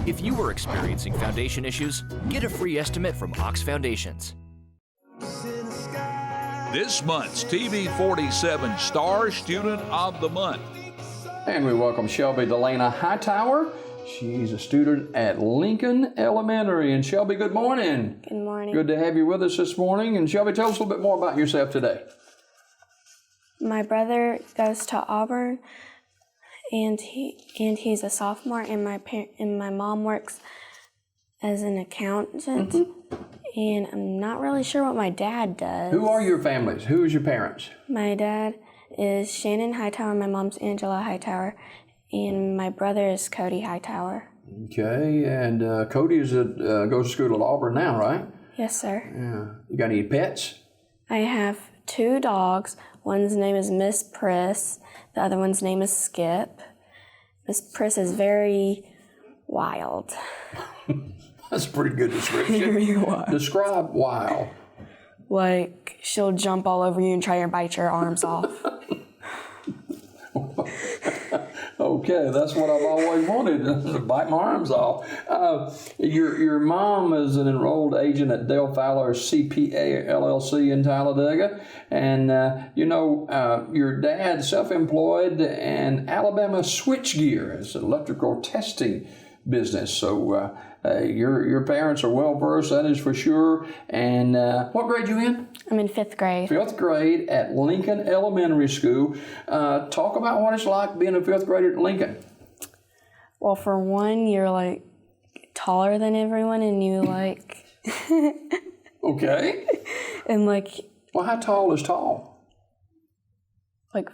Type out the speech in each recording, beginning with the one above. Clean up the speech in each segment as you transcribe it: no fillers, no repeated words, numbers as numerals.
If you are experiencing foundation issues, get a free estimate from Ox Foundations. This month's TV 47 Star Student of the Month. And we welcome Shelbie Hightower. She's a student at Lincoln Elementary. And Shelbie, good morning. Good morning. Good to have you with us this morning. And Shelbie, tell us a little bit more about yourself today. My brother goes to Auburn, and he's a sophomore, and my mom works as an accountant. And I'm not really sure what my dad does. Who are your families? Who is your parents? My dad is Shannon Hightower, my mom's Angela Hightower, and my brother is Cody Hightower. Okay, and Cody goes to school at Auburn now, right? Yes, sir. Yeah. You got any pets? I have 2 dogs. One's name is Miss Priss. The other one's name is Skip. Miss Priss is very wild. That's a pretty good description. Very wild. Describe wild. Like, she'll jump all over you and try and bite your arms off. Okay, that's what I've always wanted, to bite my arms off. Your mom is an enrolled agent at Dale Fowler CPA LLC in Talladega. And, your dad's self-employed and Alabama Switchgear. It's an electrical testing business. So your parents are well-versed, that is for sure. And what grade you in? I'm in 5th grade. 5th grade at Lincoln Elementary School. Talk about what it's like being a 5th grader at Lincoln. Well, for one, you're like taller than everyone, and you like. Okay. And like. Well, how tall is tall? Like.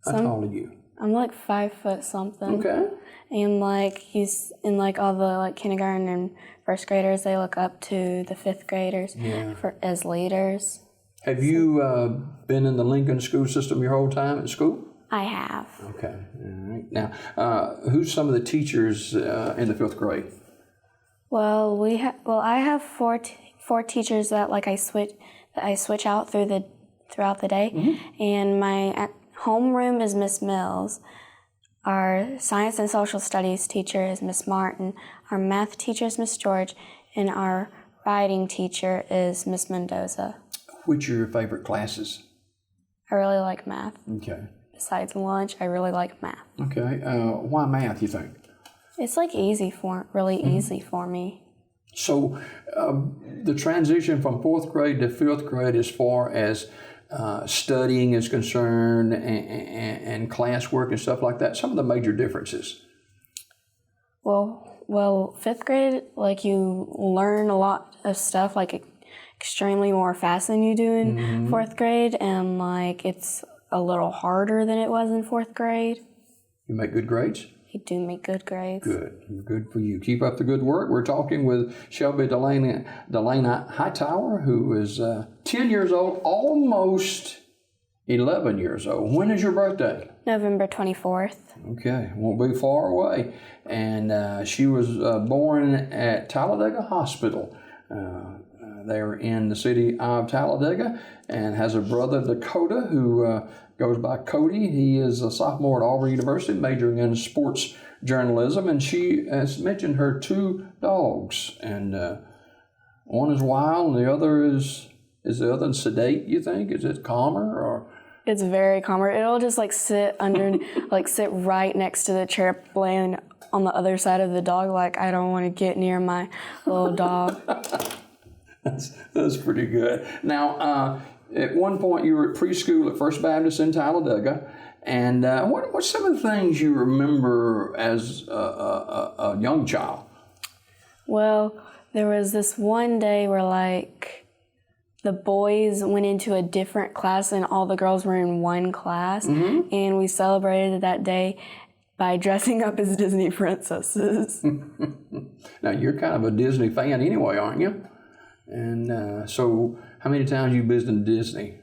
How tall are you? I'm like 5 foot something. Okay. And like all the like kindergarten and 1st graders, they look up to the 5th graders as leaders. Have you been in the Lincoln school system your whole time at school? I have. Okay. All right. Now, who's some of the teachers in the 5th grade? Well, I have four teachers that like I switch out throughout the day, and my homeroom is Miss Mills. Our science and social studies teacher is Miss Martin. Our math teacher is Miss George, and our writing teacher is Miss Mendoza. Which are your favorite classes? I really like math. Okay. Besides lunch, I really like math. Okay. Why math, you think? It's like easy for me. So the transition from 4th grade to 5th grade as far as studying is concerned and classwork and stuff like that, some of the major differences. Well, 5th grade, like you learn a lot of stuff like extremely more fast than you do in 4th grade, and like it's a little harder than it was in 4th grade. You make good grades? I do make good grades. Good for you. Keep up the good work. We're talking with Shelbie Hightower, who is 10 years old, almost 11 years old. When is your birthday? November 24th. Okay, won't be far away. And she was born at Talladega Hospital. There in the city of Talladega, and has a brother, Dakota, who goes by Cody. He is a sophomore at Auburn University, majoring in sports journalism, and she has mentioned her 2 dogs, and one is wild, and the other is the other sedate, you think? Is it calmer, or? It's very calmer. It'll just like sit right next to the chair, laying on the other side of the dog, like I don't want to get near my little dog. That's pretty good. Now, at one point you were at preschool at First Baptist in Talladega, and what's some of the things you remember as a young child? Well, there was this one day where like the boys went into a different class and all the girls were in one class, and we celebrated that day by dressing up as Disney princesses. Now, you're kind of a Disney fan anyway, aren't you? And so how many times you visited Disney?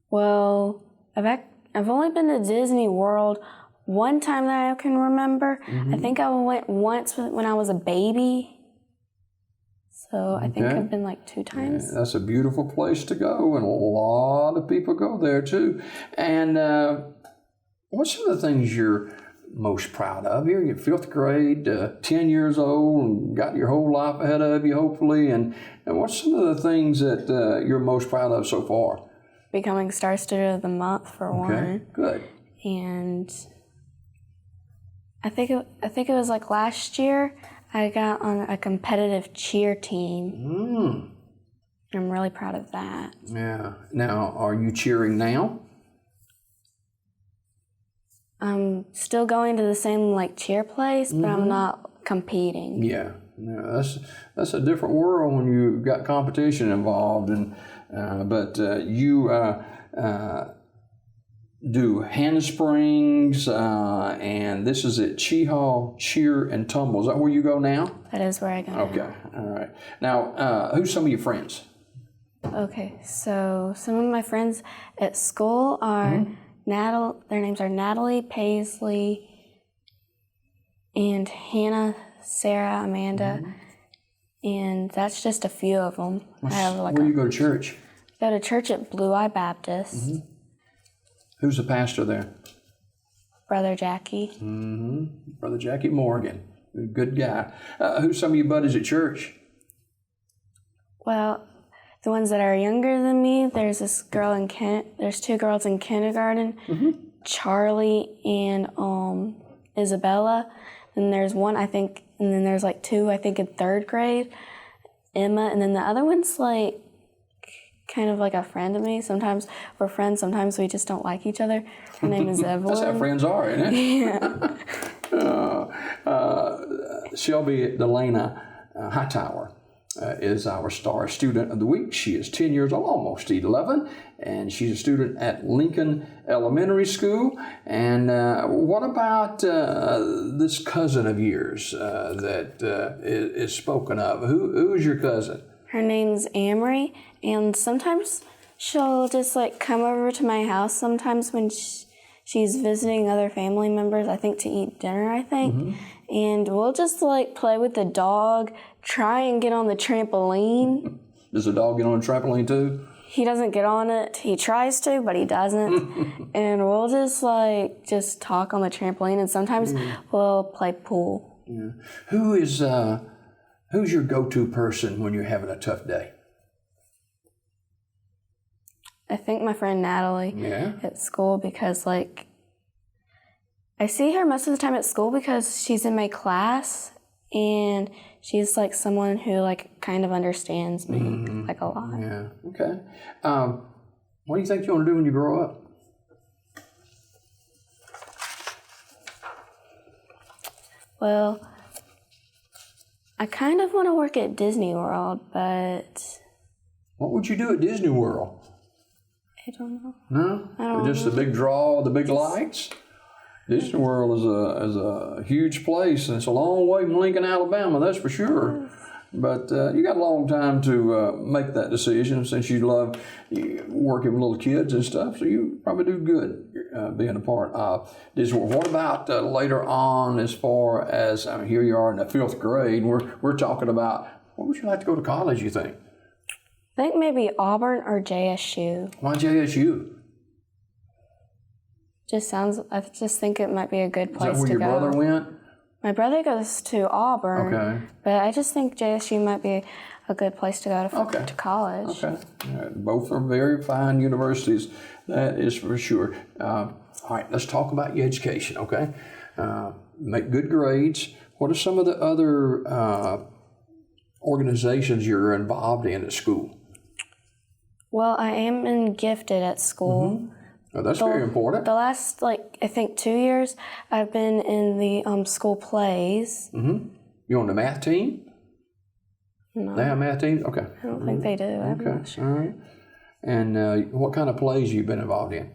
Well, I've only been to Disney World one time that I can remember. I think I went once when I was a baby. So I think I've been like 2 times. Yeah, that's a beautiful place to go, and a lot of people go there too. And what's some of the things your most proud of? You're in 5th grade, 10 years old, and got your whole life ahead of you, hopefully. And what's some of the things that you're most proud of so far? Becoming Star Student of the Month for one. Good. And I think it was like last year I got on a competitive cheer team. I'm really proud of that. Yeah. Now, are you cheering now? I'm still going to the same like cheer place, but I'm not competing. Yeah. That's a different world when you've got competition involved, but you do handsprings, and this is at Cheehaw Cheer and Tumble. Is that where you go now? That is where I go. Okay, all right. Now, who's some of your friends? Okay, so some of my friends at school are their names are Natalie, Paisley, and Hannah, Sarah, Amanda, and that's just a few of them. Where do you go to church? I go to church at Blue Eye Baptist. Who's the pastor there? Brother Jackie. Brother Jackie Morgan. Good guy. Who's some of your buddies at church? Well, the ones that are younger than me, there's this girl there's 2 girls in kindergarten, Charlie and Isabella. And there's one, I think, and then there's like 2, I think, in 3rd grade, Emma. And then the other one's like kind of like a friend of me. Sometimes we're friends, sometimes we just don't like each other. Her name is Evelyn. That's how friends are, isn't it? Yeah. Shelbie Hightower is our Star Student of the Week. She is 10 years old, almost 11, and she's a student at Lincoln Elementary School. And what about this cousin of yours that is spoken of? Who is your cousin? Her name's Amory, and sometimes she'll just like come over to my house sometimes when she's visiting other family members, I think to eat dinner, and we'll just like play with the dog, try and get on the trampoline. Does the dog get on a trampoline too? He doesn't get on it. He tries to, but he doesn't. And we'll just talk on the trampoline, and sometimes we'll play pool. Yeah. Who's your go-to person when you're having a tough day? I think my friend Natalie at school, because like I see her most of the time at school because she's in my class, and she's like someone who like kind of understands me like a lot. Yeah. Okay. What do you think you want to do when you grow up? Well, I kind of want to work at Disney World, but What would you do at Disney World? I don't know. No? I don't Just the big draw, the big lights? Disney World is a huge place, and it's a long way from Lincoln, Alabama, that's for sure. But you got a long time to make that decision, since you love working with little kids and stuff, so you probably do good being a part of Disney World. What about later on, as far as, here you are in the 5th grade, we're talking about, what would you like to go to college, you think? I think maybe Auburn or JSU. Why JSU? I just think it might be a good place to go. Is that where your brother went? My brother goes to Auburn. Okay. But I just think JSU might be a good place to go to college. Okay. Both are very fine universities, that is for sure. All right, let's talk about your education, okay? Make good grades. What are some of the other organizations you're involved in at school? Well, I am in gifted at school. Oh, that's very important. The last, I think 2 years, I've been in the school plays. You on the math team? No. They have math teams? Okay. I don't think they do. I'm not sure. All right. And what kind of plays have you been involved in?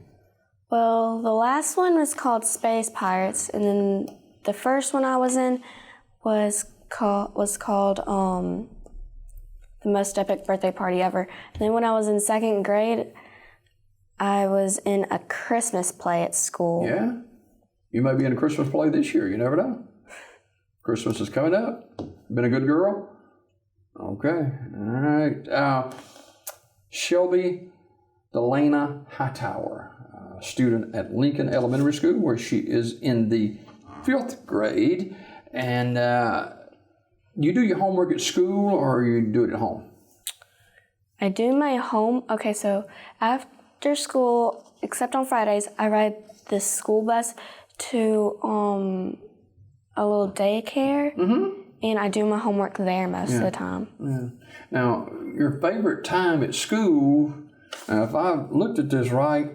Well, the last one was called Space Pirates, and then the first one I was in was called The Most Epic Birthday Party Ever. And then when I was in 2nd grade, I was in a Christmas play at school. Yeah? You may be in a Christmas play this year. You never know. Christmas is coming up. Been a good girl? Okay. All right. Shelbie Hightower, student at Lincoln Elementary School, where she is in the 5th grade, and you do your homework at school or you do it at home? I do my okay, so after school, except on Fridays, I ride the school bus to a little daycare, and I do my homework there most of the time. Yeah. Now, your favorite time at school, now if I've looked at this right,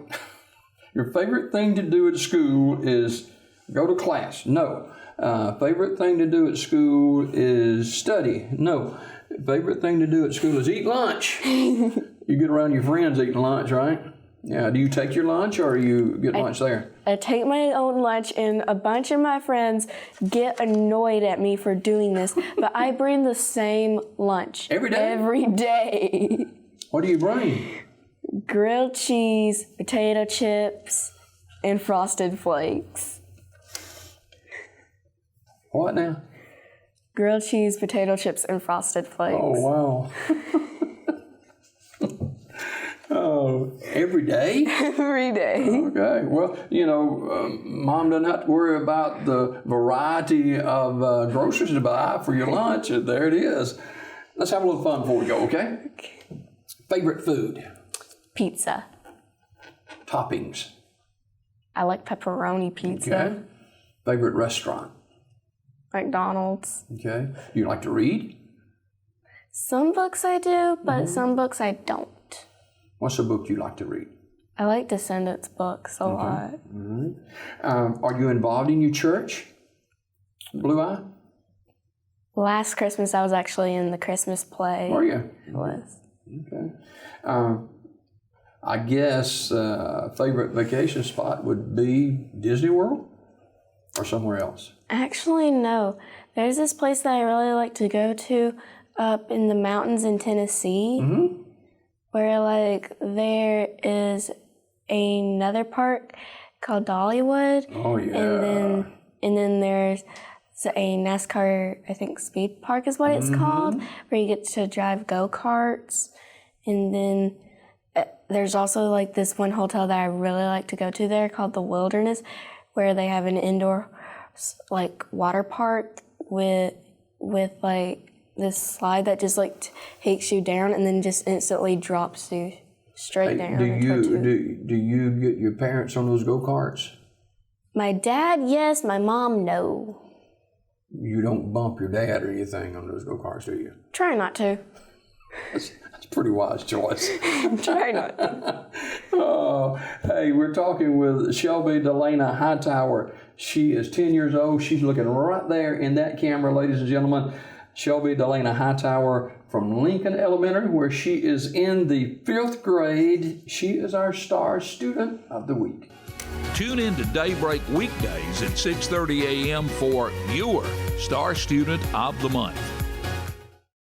your favorite thing to do at school is go to class. No. Favorite thing to do at school is study. No. Favorite thing to do at school is eat lunch. You get around your friends eating lunch, right? Yeah. Do you take your lunch or you get lunch there? I take my own lunch, and a bunch of my friends get annoyed at me for doing this, but I bring the same lunch. Every day? Every day. What do you bring? Grilled cheese, potato chips, and Frosted Flakes. What now? Grilled cheese, potato chips, and Frosted Flakes. Oh, wow. Oh, every day? Every day. Okay. Well, Mom doesn't have to worry about the variety of groceries to buy for your lunch. There it is. Let's have a little fun before we go, okay? Favorite food? Pizza. Toppings? I like pepperoni pizza. Okay. Favorite restaurant? McDonald's. Okay. Do you like to read? Some books I do, but some books I don't. What's a book you like to read? I like Descendants books a lot. All right. Are you involved in your church, Blue Eye? Last Christmas, I was actually in the Christmas play. Are you? It was. Okay. I guess favorite vacation spot would be Disney World or somewhere else? Actually, no. There's this place that I really like to go to up in the mountains in Tennessee, where there is another park called Dollywood. Oh yeah. And then there's a NASCAR, I think, speed park is what it's called, where you get to drive go-karts. And then there's also this one hotel that I really like to go to there called the Wilderness, where they have an indoor water park with this slide that just takes you down and then just instantly drops you straight down. Do you get your parents on those go-karts? My dad, yes. My mom, no. You don't bump your dad or anything on those go-karts, do you? Try not to. That's a pretty wise choice. Try not to. Oh, hey, we're talking with Shelbie Hightower. She is 10 years old. She's looking right there in that camera, ladies and gentlemen. Shelbie Hightower from Lincoln Elementary, where she is in the 5th grade. She is our Star Student of the Week. Tune in to Daybreak weekdays at 6:30 a.m. for your Star Student of the Month.